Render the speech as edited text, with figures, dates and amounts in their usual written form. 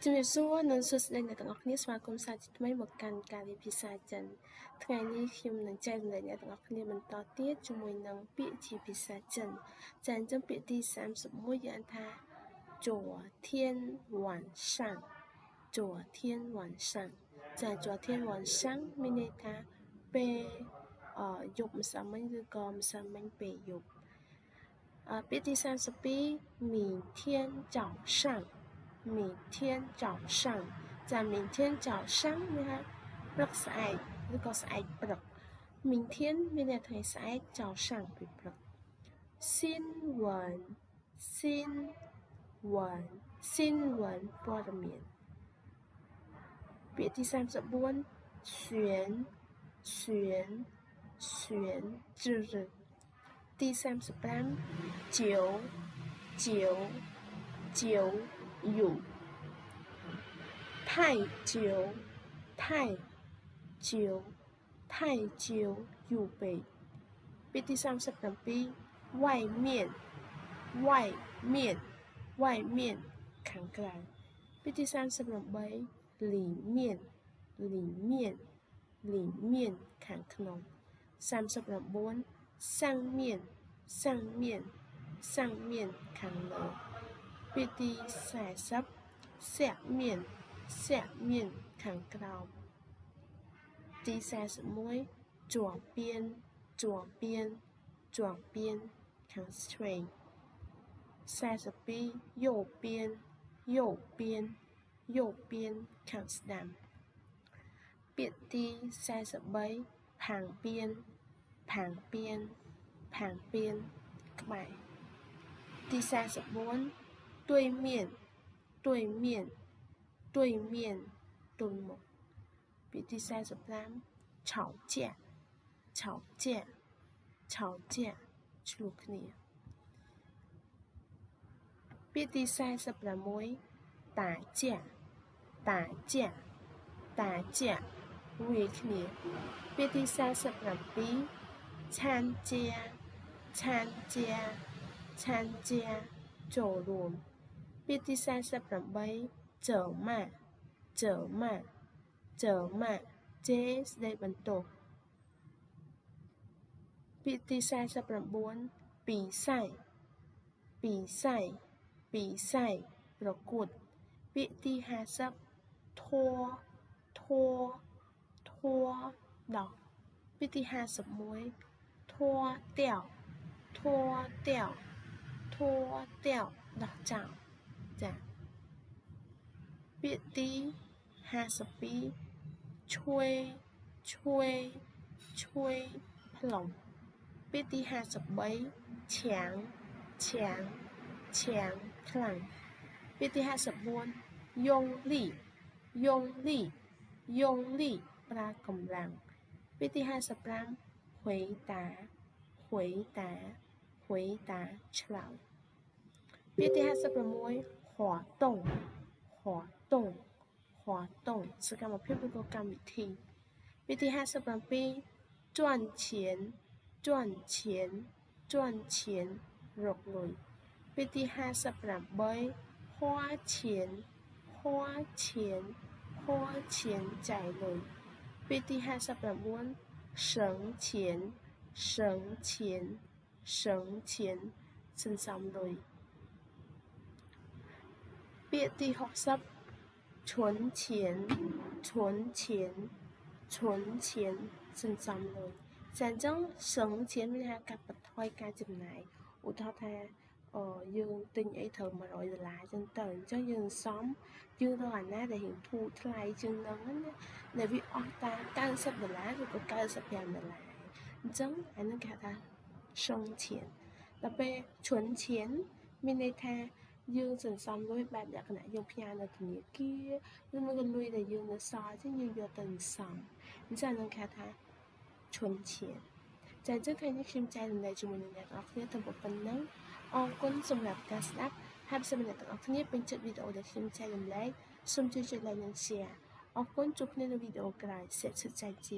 ជំរាបសួរនិងសួស្តីអ្នកទាំងអស់គ្នាស្វាគមន៍សាជាថ្មីមកកាន់ការរៀនភាសាចិនថ្ងៃនេះខ្ញុំនឹងចែករំលែកអ្នកទាំងអស់គ្នាបន្តទៀតជាមួយនឹងពាក្យជាភាសាចិនចាអញ្ចឹងពាក្យទី31យើងថា昨天晚上昨天晚上ចា昨天晚上មានន័យថាពេលយប់ម្សិលមិញឬក៏ម្សិលមិញពេលយប់ពាក្យទី32明天早上明天早上ចា明天早上មានថាព្រឹកស្អែកឬក៏ស្អែកព្រឹក明天មានន័យថាស្អែក早上ពេលព្រឹក新闻新闻新闻ព័ត៌មានពាក្យទី34选选选之日第35久久久有太久太久太久有备ពាក្យទី37外面外面外面ខាងក្រៅពាក្យទី38里面里面里面ខាងក្នុង39上面上面上面ខាងលើពាក្យទី40下面下面ខាងក្រោម第41左边左边左边ខាងឆ្វេង42右边右边右边ខាងស្ដាំពាក្យទី43旁边旁边旁边ក្បែរ第44对面对面对面ទល់មុខពាក្យទី45吵架吵架吵架ឆ្លោះគ្នាពាក្យទី46打架打架打架វាយគ្នាពាក្យទី47参加参加参加ចូលរួមពាក្យទី48责骂责骂责骂ជេរស្ដីបន្ទោសពាក្យទី49比赛比赛比赛ប្រកួតពាក្យទី50拖拖拖ដោះពាក្យទី51拖掉拖掉拖掉ដោះចោលចាពាក្យទី52ឆ្វេងឆ្វេងឆ្វេងផ្លុំពាក្យទី53ឆាំងឆាំងឆាំងខ្លាំងពាក្យទី54用力用力用力ប្រើកម្លាំងពាក្យទី55回答回答回答ឆ្លើយពាក្យទី56活动活动活动សកម្មភាពឬក៏កម្មវិធីពាក្យទី57赚钱赚钱赚钱រកលុយពាក្យទី58花钱花钱花钱จ่ายលុយពាក្យទី59省钱省钱省钱សន្សំលុយពាក្យទី60存钱存钱存钱សន្សំលុយចាអញ្ចឹង省钱មានថាកាត់បន្ថយការចំណាយឧទាហរណ៍ថាយើងទិញអីត្រូវ$100អញ្ចឹងទៅអញ្ចឹងយើងសំយើងរកអាណាដែលរៀងធូរថ្លៃជាងហ្នឹងណាដែលវាអស់តា$90ឬក៏$95អញ្ចឹងអានឹងគេហៅថា省钱ដល់ពេល存钱មានន័យថាយើងសន្សំលុយបែបលក្ខណៈយើងផ្ញើនៅធនាគារឬមួយក៏លុយដែលយើងនៅសល់អញ្ចឹងយើងយកទៅសន្សំអញ្ចឹងអានឹងគេហៅថា存钱ចាអញ្ចឹងថ្ងៃនេះខ្ញុំចែករំលែកជាមួយនឹងអ្នកទាំងអស់គ្នាទៅប៉ុណ្ណឹងអរគុណសម្រាប់ការស្ដាប់ហើយសូមអ្នកទាំងអស់គ្នាពេញចិត្តវីដេអូដែលខ្ញុំចែករំលែកសូមជួយចុច like និង share អរគុណជួបគ្នានៅវីដេអូក្រោយសាកសួរ再见